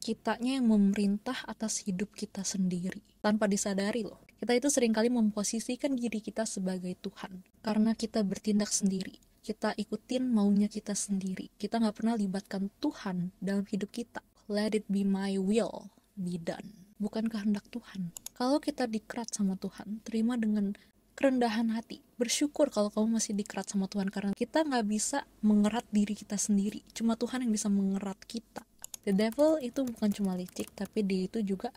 kitanya yang memerintah atas hidup kita sendiri. Tanpa disadari loh, kita itu seringkali memposisikan diri kita sebagai Tuhan. Karena kita bertindak sendiri, kita ikutin maunya kita sendiri. Kita gak pernah libatkan Tuhan dalam hidup kita. Let it be my will, be done. Bukan kehendak Tuhan. Kalau kita dikerat sama Tuhan, terima dengan kerendahan hati. Bersyukur kalau kamu masih dikerat sama Tuhan, karena kita gak bisa mengerat diri kita sendiri. Cuma Tuhan yang bisa mengerat kita. The devil itu bukan cuma licik, tapi dia itu juga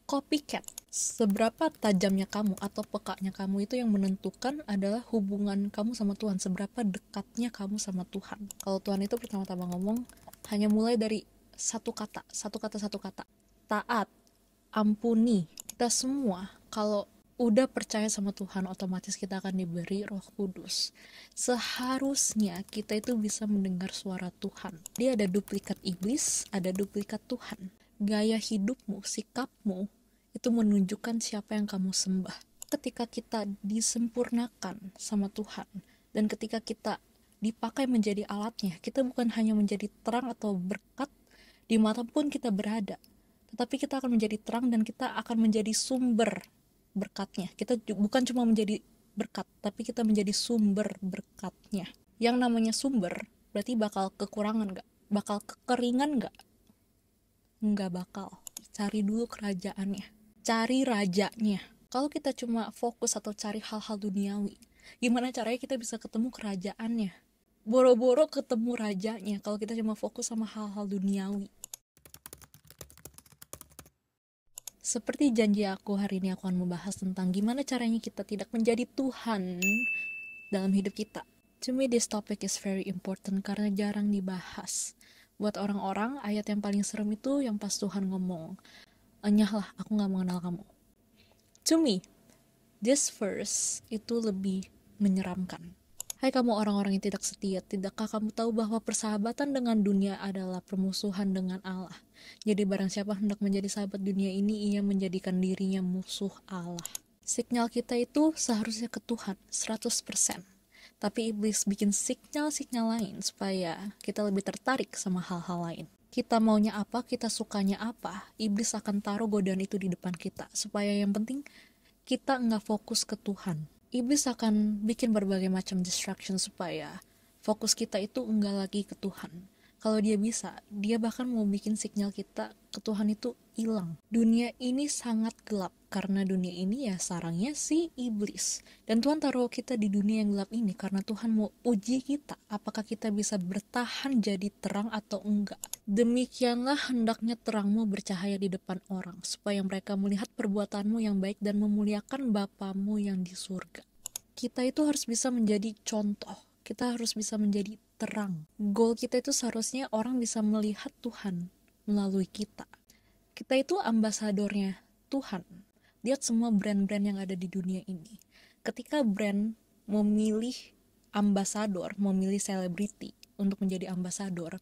copycat. Seberapa tajamnya kamu atau pekanya kamu itu yang menentukan adalah hubungan kamu sama Tuhan. Seberapa dekatnya kamu sama Tuhan. Kalau Tuhan itu pertama-tama ngomong, hanya mulai dari satu kata. Taat, ampuni. Kita semua, kalau udah percaya sama Tuhan, otomatis kita akan diberi Roh Kudus. Seharusnya kita itu bisa mendengar suara Tuhan. Dia ada duplikat iblis, ada duplikat Tuhan. Gaya hidupmu, sikapmu, itu menunjukkan siapa yang kamu sembah. Ketika kita disempurnakan sama Tuhan, dan ketika kita dipakai menjadi alatnya, kita bukan hanya menjadi terang atau berkat dimanapun kita berada, tetapi kita akan menjadi terang dan kita akan menjadi sumber berkatnya. Kita bukan cuma menjadi berkat, tapi kita menjadi sumber berkatnya. Yang namanya sumber berarti bakal kekurangan gak? Bakal kekeringan gak? Nggak bakal. Cari dulu kerajaannya, cari rajanya. Kalau kita cuma fokus atau cari hal-hal duniawi, gimana caranya kita bisa ketemu kerajaannya? Boro-boro ketemu rajanya kalau kita cuma fokus sama hal-hal duniawi. Seperti janji aku, hari ini aku akan membahas tentang gimana caranya kita tidak menjadi Tuhan dalam hidup kita. To me, this topic is very important karena jarang dibahas. Buat orang-orang, ayat yang paling serem itu yang pas Tuhan ngomong, "Enyahlah, aku gak mengenal kamu." To me, this verse itu lebih menyeramkan. Hai kamu orang-orang yang tidak setia, tidakkah kamu tahu bahwa persahabatan dengan dunia adalah permusuhan dengan Allah? Jadi barang siapa hendak menjadi sahabat dunia ini, ia menjadikan dirinya musuh Allah. Signal kita itu seharusnya ke Tuhan, 100%. Tapi iblis bikin signal-signal lain supaya kita lebih tertarik sama hal-hal lain. Kita maunya apa, kita sukanya apa, iblis akan taruh godaan itu di depan kita. Supaya yang penting, kita nggak fokus ke Tuhan. Iblis akan bikin berbagai macam distraction supaya fokus kita itu enggak lagi ke Tuhan. Kalau dia bisa, dia bahkan mau bikin signal kita ke Tuhan itu hilang. Dunia ini sangat gelap, karena dunia ini ya sarangnya si iblis. Dan Tuhan taruh kita di dunia yang gelap ini karena Tuhan mau uji kita, apakah kita bisa bertahan jadi terang atau enggak. Demikianlah hendaknya terangmu bercahaya di depan orang, supaya mereka melihat perbuatanmu yang baik dan memuliakan Bapamu yang di surga. Kita itu harus bisa menjadi contoh. Kita harus bisa menjadi terang. Goal kita itu seharusnya orang bisa melihat Tuhan melalui kita. Kita itu ambasadornya Tuhan. Lihat semua brand-brand yang ada di dunia ini. Ketika brand memilih ambasador, memilih selebriti untuk menjadi ambasador,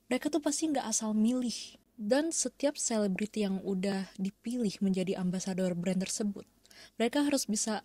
mereka tuh pasti nggak asal milih. Dan setiap selebriti yang udah dipilih menjadi ambasador brand tersebut, mereka harus bisa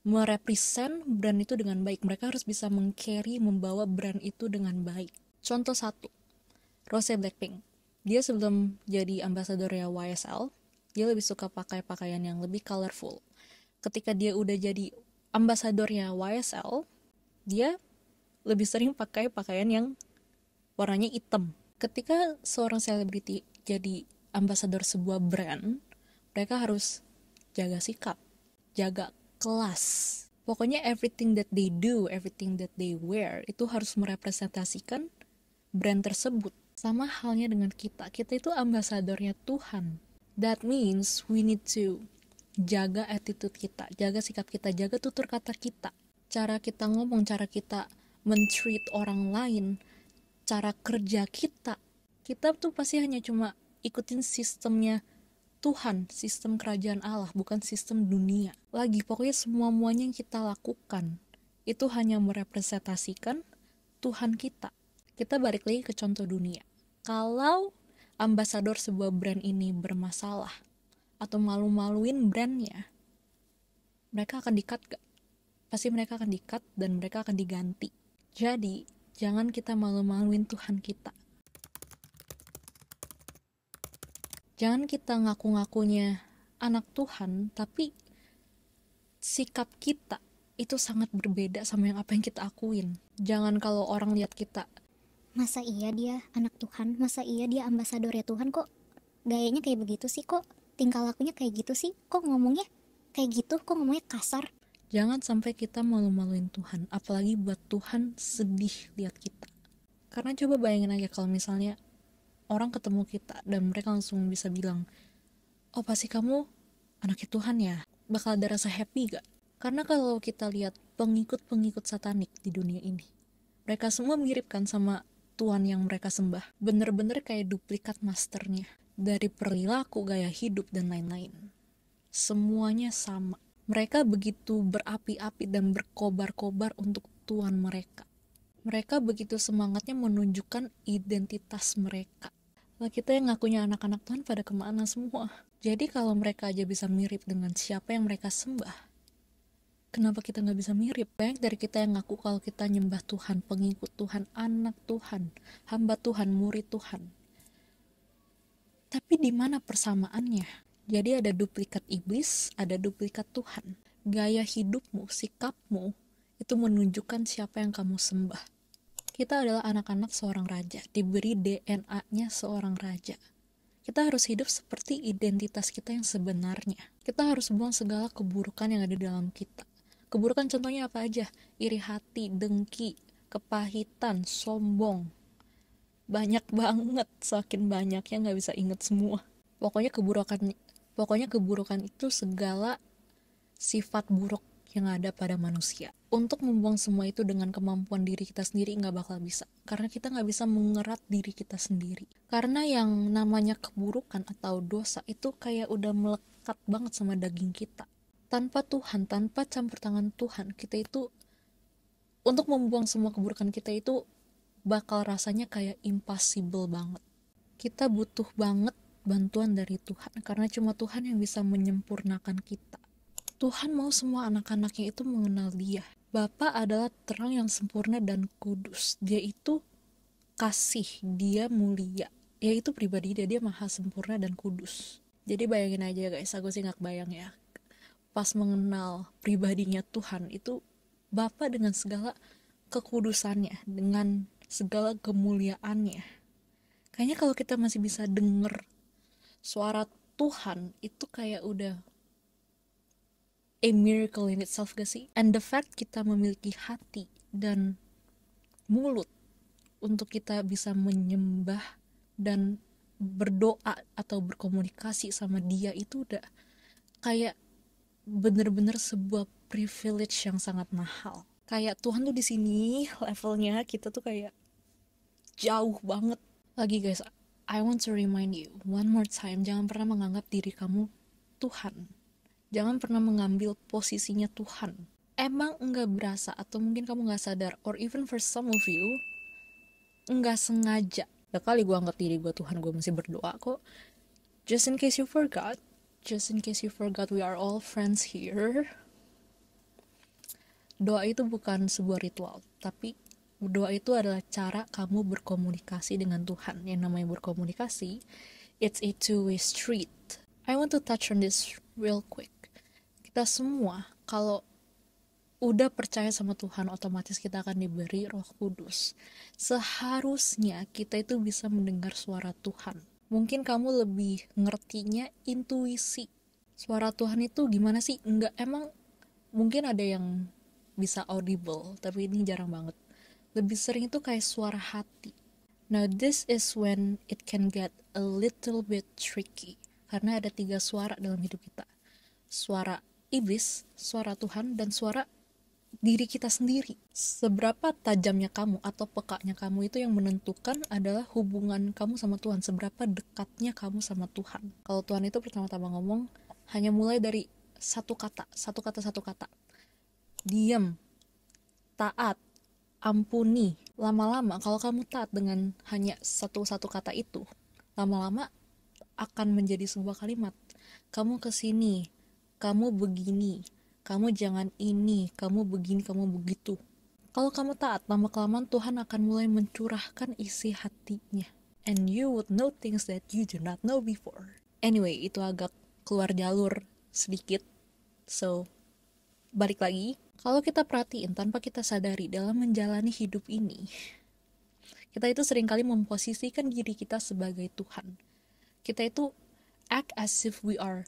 merepresent brand itu dengan baik. Mereka harus bisa meng-carry, membawa brand itu dengan baik. Contoh satu, Rose Blackpink. Dia sebelum jadi ambasadornya YSL, dia lebih suka pakai pakaian yang lebih colorful. Ketika dia udah jadi ambasadornya YSL, dia lebih sering pakai pakaian yang warnanya hitam. Ketika seorang selebriti jadi ambasador sebuah brand, mereka harus jaga sikap, jaga kelas. Pokoknya everything that they do, everything that they wear, itu harus merepresentasikan brand tersebut. Sama halnya dengan kita. Kita itu ambasadornya Tuhan. That means we need to jaga attitude kita, jaga sikap kita, jaga tutur kata kita. Cara kita ngomong, cara kita men-treat orang lain, cara kerja kita. Kita tuh pasti hanya cuma ikutin sistemnya Tuhan, sistem kerajaan Allah, bukan sistem dunia. Lagi, pokoknya semua-muanya yang kita lakukan itu hanya merepresentasikan Tuhan kita. Kita balik lagi ke contoh dunia. Kalau ambasador sebuah brand ini bermasalah atau malu-maluin brandnya, mereka akan di-cut gak? Pasti mereka akan di-cut dan mereka akan diganti. Jadi, jangan kita malu-maluin Tuhan kita. Jangan kita ngaku-ngakunya anak Tuhan, tapi sikap kita itu sangat berbeda sama apa yang kita akuin. Jangan kalau orang lihat kita, masa iya dia anak Tuhan, masa iya dia ambasadornya Tuhan, kok gayanya kayak begitu sih, kok tingkah lakunya kayak gitu sih, kok ngomongnya kayak gitu, kok ngomongnya kasar. jangan sampai kita malu-maluin Tuhan, apalagi buat Tuhan sedih lihat kita. Karena coba bayangin aja kalau misalnya orang ketemu kita dan mereka langsung bisa bilang, oh pasti kamu anaknya Tuhan ya, bakal ada rasa happy gak? Karena kalau kita lihat pengikut-pengikut satanik di dunia ini, mereka semua mirip kan sama Tuhan yang mereka sembah. Bener-bener kayak duplikat masternya. Dari perilaku, gaya hidup, dan lain-lain. Semuanya sama. Mereka begitu berapi-api dan berkobar-kobar untuk Tuhan mereka. Mereka begitu semangatnya menunjukkan identitas mereka. Lah kita yang ngakunya anak-anak Tuhan pada kemana semua? Jadi kalau mereka aja bisa mirip dengan siapa yang mereka sembah, kenapa kita nggak bisa mirip? Banyak dari kita yang ngaku kalau kita nyembah Tuhan, pengikut Tuhan, anak Tuhan, hamba Tuhan, murid Tuhan. Tapi di mana persamaannya? Jadi ada duplikat iblis, ada duplikat Tuhan. Gaya hidupmu, sikapmu, itu menunjukkan siapa yang kamu sembah. Kita adalah anak-anak seorang raja, diberi DNA-nya seorang raja. Kita harus hidup seperti identitas kita yang sebenarnya. Kita harus buang segala keburukan yang ada dalam kita. Keburukan contohnya apa aja? Iri hati, dengki, kepahitan, sombong. Banyak banget, saking banyaknya nggak bisa inget semua. Pokoknya keburukan itu segala sifat buruk yang ada pada manusia. Untuk membuang semua itu dengan kemampuan diri kita sendiri nggak bakal bisa. Karena kita nggak bisa mengerat diri kita sendiri. Karena yang namanya keburukan atau dosa itu kayak udah melekat banget sama daging kita. Tanpa Tuhan, tanpa campur tangan Tuhan, kita itu untuk membuang semua keburukan kita itu bakal rasanya kayak impossible banget. Kita butuh banget bantuan dari Tuhan karena cuma Tuhan yang bisa menyempurnakan kita. Tuhan mau semua anak-anaknya itu mengenal Dia. Bapa adalah terang yang sempurna dan kudus. Dia itu kasih, Dia mulia. Dia itu pribadi dia maha sempurna dan kudus. Jadi bayangin aja guys, aku sih gak bayang ya. Pas mengenal pribadinya Tuhan itu Bapa dengan segala kekudusannya, dengan segala kemuliaannya. Kayaknya kalau kita masih bisa denger suara Tuhan itu kayak udah a miracle in itself gak sih? And the fact kita memiliki hati dan mulut untuk kita bisa menyembah dan berdoa atau berkomunikasi sama Dia itu udah kayak bener-bener sebuah privilege yang sangat mahal. Kayak Tuhan tuh di sini levelnya, kita tuh kayak jauh banget. Lagi guys, I want to remind you one more time, jangan pernah menganggap diri kamu Tuhan. Jangan pernah mengambil posisinya Tuhan. Emang enggak berasa atau mungkin kamu enggak sadar, or even for some of you enggak sengaja. Udah kali gue anggap diri gue Tuhan, gue masih berdoa kok. Just in case you forgot, we are all friends here. Doa itu bukan sebuah ritual, tapi doa itu adalah cara kamu berkomunikasi dengan Tuhan. Yang namanya berkomunikasi, it's a two-way street. I want to touch on this real quick. Kita semua, kalau udah percaya sama Tuhan, otomatis kita akan diberi Roh Kudus. Seharusnya kita itu bisa mendengar suara Tuhan. Mungkin kamu lebih ngertinya intuisi. Suara Tuhan itu gimana sih? Enggak, emang mungkin ada yang bisa audible, tapi ini jarang banget. Lebih sering itu kayak suara hati. Now this is when it can get a little bit tricky. Karena ada 3 suara dalam hidup kita. Suara iblis, suara Tuhan, dan suara diri kita sendiri. Seberapa tajamnya kamu atau pekanya kamu itu yang menentukan adalah hubungan kamu sama Tuhan. Seberapa dekatnya kamu sama Tuhan. Kalau Tuhan itu pertama-tama ngomong, hanya mulai dari satu kata. Diam, taat, ampuni. Lama-lama kalau kamu taat dengan hanya satu kata itu, lama-lama akan menjadi sebuah kalimat. Kamu kesini, kamu begini, kamu jangan ini, kamu begini, kamu begitu. Kalau kamu taat, lama-kelamaan Tuhan akan mulai mencurahkan isi hatinya. And you would know things that you do not know before. Anyway, itu agak keluar jalur sedikit. So, balik lagi, kalau kita perhatiin tanpa kita sadari dalam menjalani hidup ini, kita itu seringkali memposisikan diri kita sebagai Tuhan. Kita itu act as if we are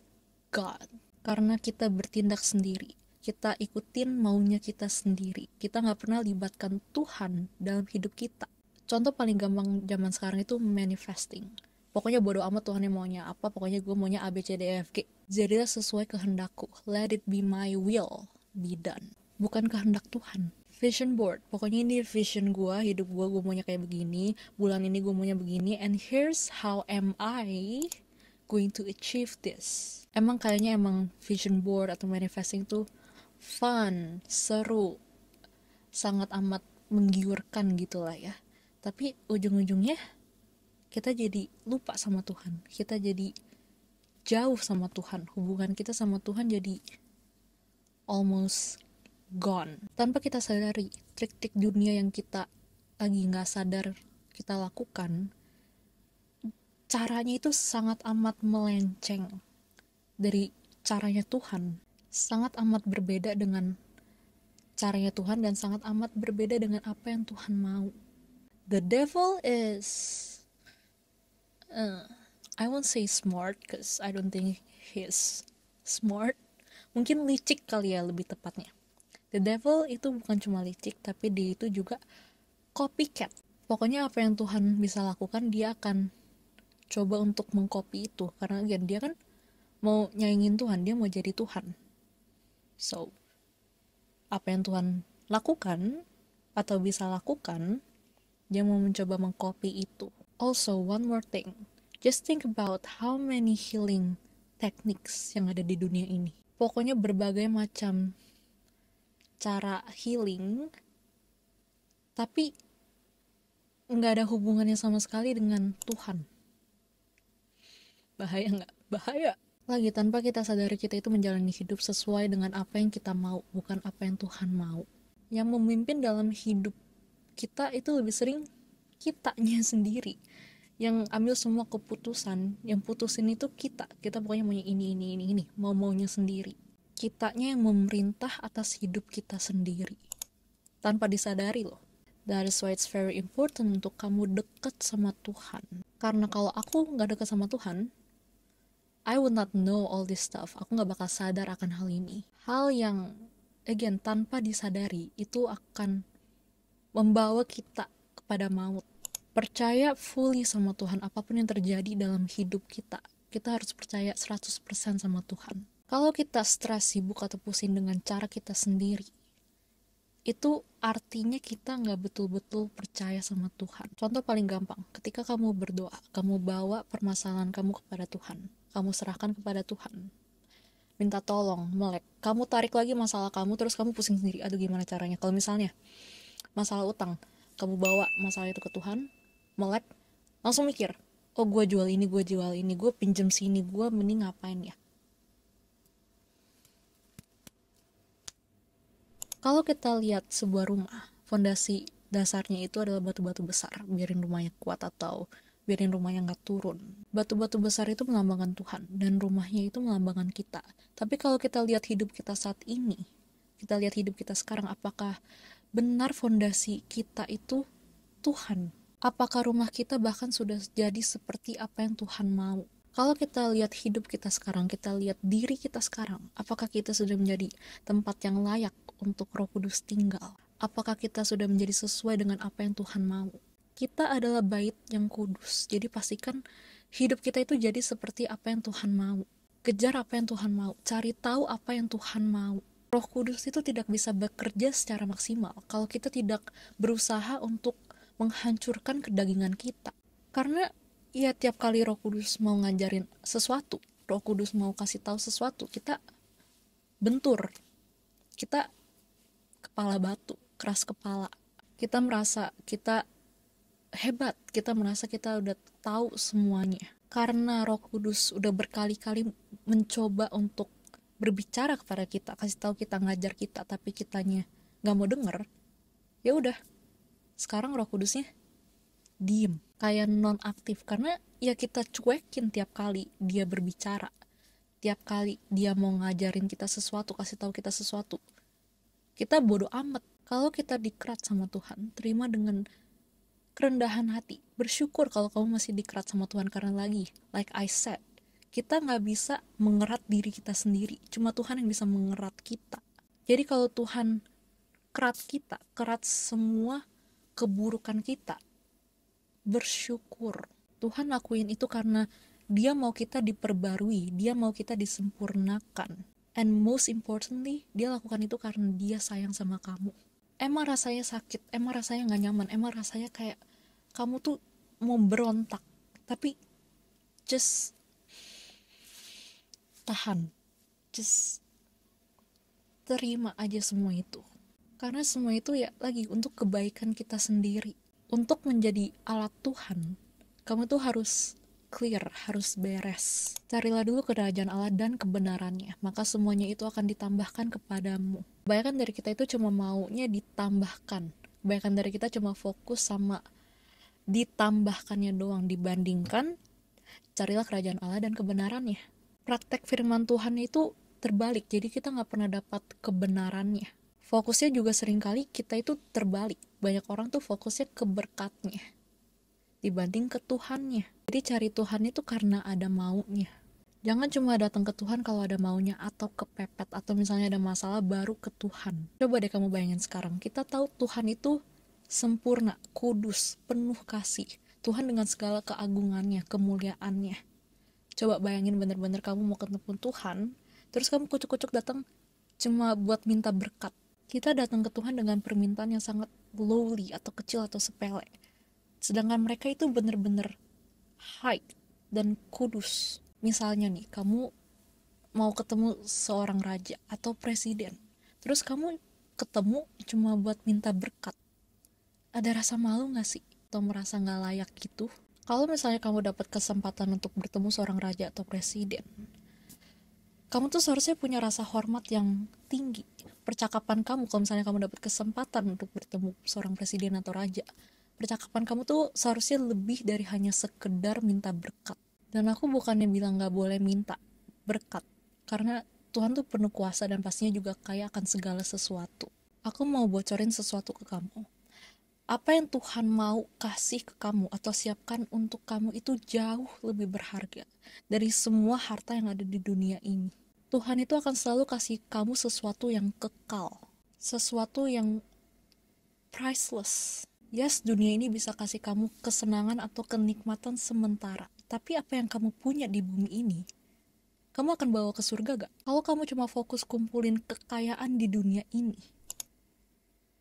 God. Karena kita bertindak sendiri. Kita ikutin maunya kita sendiri. Kita gak pernah libatkan Tuhan dalam hidup kita. Contoh paling gampang zaman sekarang itu manifesting. Pokoknya bodo amat Tuhan yang maunya apa, pokoknya gue maunya A, B, C, D, E, F, G. Jadilah sesuai kehendakku. Let it be my will be done. Bukan kehendak Tuhan. Vision board, pokoknya ini vision gue, hidup gue maunya kayak begini, bulan ini gue maunya begini, and here's how am I going to achieve this. Emang kayaknya vision board atau manifesting tuh fun, seru, sangat amat menggiurkan gitu lah ya. Tapi ujung-ujungnya kita jadi lupa sama Tuhan, kita jadi jauh sama Tuhan, hubungan kita sama Tuhan jadi almost gone. Tanpa kita sadari, trik-trik dunia yang kita lagi gak sadar kita lakukan, caranya itu sangat amat melenceng dari caranya Tuhan. Sangat amat berbeda dengan caranya Tuhan dan sangat amat berbeda dengan apa yang Tuhan mau. The devil is I won't say smart because I don't think he's smart. Mungkin licik kali ya lebih tepatnya. The devil itu bukan cuma licik, tapi dia itu juga copycat. Pokoknya apa yang Tuhan bisa lakukan, dia akan coba untuk mengcopy itu. Karena dia kan mau nyaingin Tuhan, dia mau jadi Tuhan. So, apa yang Tuhan lakukan atau bisa lakukan, dia mau mencoba mengcopy itu. Also, one more thing. Just think about how many healing techniques yang ada di dunia ini. Pokoknya berbagai macam cara healing, tapi nggak ada hubungannya sama sekali dengan Tuhan. Bahaya nggak? Bahaya. Lagi, tanpa kita sadari kita itu menjalani hidup sesuai dengan apa yang kita mau, bukan apa yang Tuhan mau. Yang memimpin dalam hidup kita itu lebih sering kitanya sendiri. Yang ambil semua keputusan, yang putusin itu kita pokoknya maunya ini, maunya sendiri. Kitanya yang memerintah atas hidup kita sendiri tanpa disadari loh. That is why it's very important untuk kamu dekat sama Tuhan. Karena kalau aku gak dekat sama Tuhan, I would not know all this stuff. Aku gak bakal sadar akan hal ini. Hal yang again tanpa disadari itu akan membawa kita kepada maut. Percaya fully sama Tuhan. Apapun yang terjadi dalam hidup kita, kita harus percaya 100% sama Tuhan. Kalau kita stres, sibuk, atau pusing dengan cara kita sendiri, itu artinya kita gak betul-betul percaya sama Tuhan. Contoh paling gampang, ketika kamu berdoa, kamu bawa permasalahan kamu kepada Tuhan, kamu serahkan kepada Tuhan, minta tolong, melek, kamu tarik lagi masalah kamu, terus kamu pusing sendiri, aduh gimana caranya. Kalau misalnya masalah utang, kamu bawa masalah itu ke Tuhan, melek, langsung mikir, oh gue jual ini, gue pinjem sini, gue mending ngapain ya. Kalau kita lihat sebuah rumah, fondasi dasarnya itu adalah batu-batu besar, biarin rumahnya kuat atau biarin rumahnya nggak turun. Batu-batu besar itu melambangkan Tuhan, dan rumahnya itu melambangkan kita. Tapi kalau kita lihat hidup kita saat ini, kita lihat hidup kita sekarang, apakah benar fondasi kita itu Tuhan? Apakah rumah kita bahkan sudah jadi seperti apa yang Tuhan mau? Kalau kita lihat hidup kita sekarang, kita lihat diri kita sekarang, apakah kita sudah menjadi tempat yang layak untuk Roh Kudus tinggal? Apakah kita sudah menjadi sesuai dengan apa yang Tuhan mau? Kita adalah bait yang kudus, jadi pastikan hidup kita itu jadi seperti apa yang Tuhan mau. Kejar apa yang Tuhan mau, cari tahu apa yang Tuhan mau. Roh Kudus itu tidak bisa bekerja secara maksimal kalau kita tidak berusaha untuk menghancurkan kedagingan kita. Karena ya tiap kali Roh Kudus mau ngajarin sesuatu, Roh Kudus mau kasih tahu sesuatu, kita bentur, kita kepala batu, keras kepala, kita merasa kita hebat, kita merasa kita udah tahu semuanya. Karena Roh Kudus udah berkali-kali mencoba untuk berbicara kepada kita, kasih tahu kita, ngajar kita, tapi kitanya nggak mau denger. Ya udah, sekarang Roh Kudusnya diem, kayak non-aktif, karena ya kita cuekin tiap kali dia berbicara, tiap kali dia mau ngajarin kita sesuatu, kasih tahu kita sesuatu, kita bodoh amat. Kalau kita dikerat sama Tuhan, terima dengan kerendahan hati, bersyukur kalau kamu masih dikerat sama Tuhan, karena lagi, like I said, kita nggak bisa mengerat diri kita sendiri, cuma Tuhan yang bisa mengerat kita. Jadi kalau Tuhan kerat kita, kerat semua keburukan kita, bersyukur. Tuhan lakuin itu karena dia mau kita diperbarui, dia mau kita disempurnakan. And most importantly, dia lakukan itu karena dia sayang sama kamu. Emang rasanya sakit, emang rasanya gak nyaman, emang rasanya kayak kamu tuh mau berontak, tapi just tahan, just terima aja semua itu, karena semua itu ya lagi untuk kebaikan kita sendiri. Untuk menjadi alat Tuhan, kamu tuh harus clear, harus beres. Carilah dulu kerajaan Allah dan kebenarannya, maka semuanya itu akan ditambahkan kepadamu. Kebanyakan dari kita itu cuma maunya ditambahkan, kebanyakan dari kita cuma fokus sama ditambahkannya doang, dibandingkan carilah kerajaan Allah dan kebenarannya. Praktek firman Tuhan itu terbalik, jadi kita gak pernah dapat kebenarannya. Fokusnya juga seringkali kita itu terbalik, banyak orang tuh fokusnya ke berkatnya dibanding ke Tuhannya. Jadi cari Tuhan itu karena ada maunya. Jangan cuma datang ke Tuhan kalau ada maunya, atau kepepet, atau misalnya ada masalah baru ke Tuhan. Coba deh kamu bayangin sekarang, kita tahu Tuhan itu sempurna, kudus, penuh kasih. Tuhan dengan segala keagungannya, kemuliaannya. Coba bayangin bener-bener kamu mau ketemu Tuhan, terus kamu kucuk-kucuk datang cuma buat minta berkat. Kita datang ke Tuhan dengan permintaan yang sangat lowly, atau kecil, atau sepele. Sedangkan mereka itu bener-bener high dan kudus. Misalnya nih, kamu mau ketemu seorang raja atau presiden, terus kamu ketemu cuma buat minta berkat. Ada rasa malu gak sih? Atau merasa gak layak gitu? Kalau misalnya kamu dapat kesempatan untuk bertemu seorang raja atau presiden, kamu tuh seharusnya punya rasa hormat yang tinggi. Percakapan kamu, kalau misalnya kamu dapat kesempatan untuk bertemu seorang presiden atau raja, percakapan kamu tuh seharusnya lebih dari hanya sekedar minta berkat. Dan aku bukannya bilang gak boleh minta berkat, karena Tuhan tuh penuh kuasa dan pastinya juga kaya akan segala sesuatu. Aku mau bocorin sesuatu ke kamu. Apa yang Tuhan mau kasih ke kamu atau siapkan untuk kamu itu jauh lebih berharga dari semua harta yang ada di dunia ini. Tuhan itu akan selalu kasih kamu sesuatu yang kekal, sesuatu yang priceless. Yes, dunia ini bisa kasih kamu kesenangan atau kenikmatan sementara, tapi apa yang kamu punya di bumi ini, kamu akan bawa ke surga gak? Kalau kamu cuma fokus kumpulin kekayaan di dunia ini,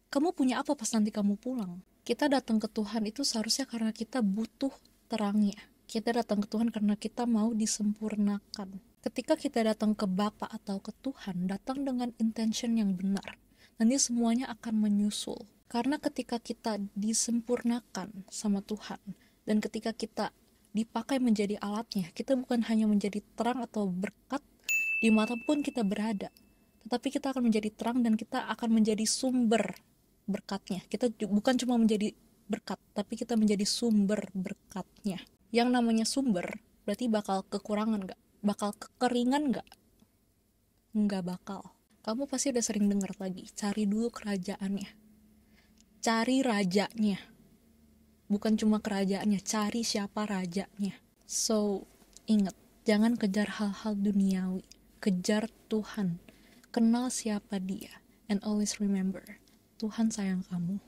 kamu punya apa pas nanti kamu pulang? Kita datang ke Tuhan itu seharusnya karena kita butuh terangnya. Kita datang ke Tuhan karena kita mau disempurnakan. Ketika kita datang ke Bapa atau ke Tuhan, datang dengan intention yang benar, nanti semuanya akan menyusul. Karena ketika kita disempurnakan sama Tuhan, dan ketika kita dipakai menjadi alatnya, kita bukan hanya menjadi terang atau berkat dimanapun kita berada, tetapi kita akan menjadi terang dan kita akan menjadi sumber berkatnya. Kita bukan cuma menjadi berkat, tapi kita menjadi sumber berkatnya. Yang namanya sumber, berarti bakal kekurangan gak? Bakal kekeringan gak? Nggak bakal. Kamu pasti udah sering dengar lagi, cari dulu kerajaannya. Cari rajanya, bukan cuma kerajaannya, cari siapa rajanya. So, ingat, jangan kejar hal-hal duniawi, kejar Tuhan, kenal siapa dia, and always remember, Tuhan sayang kamu.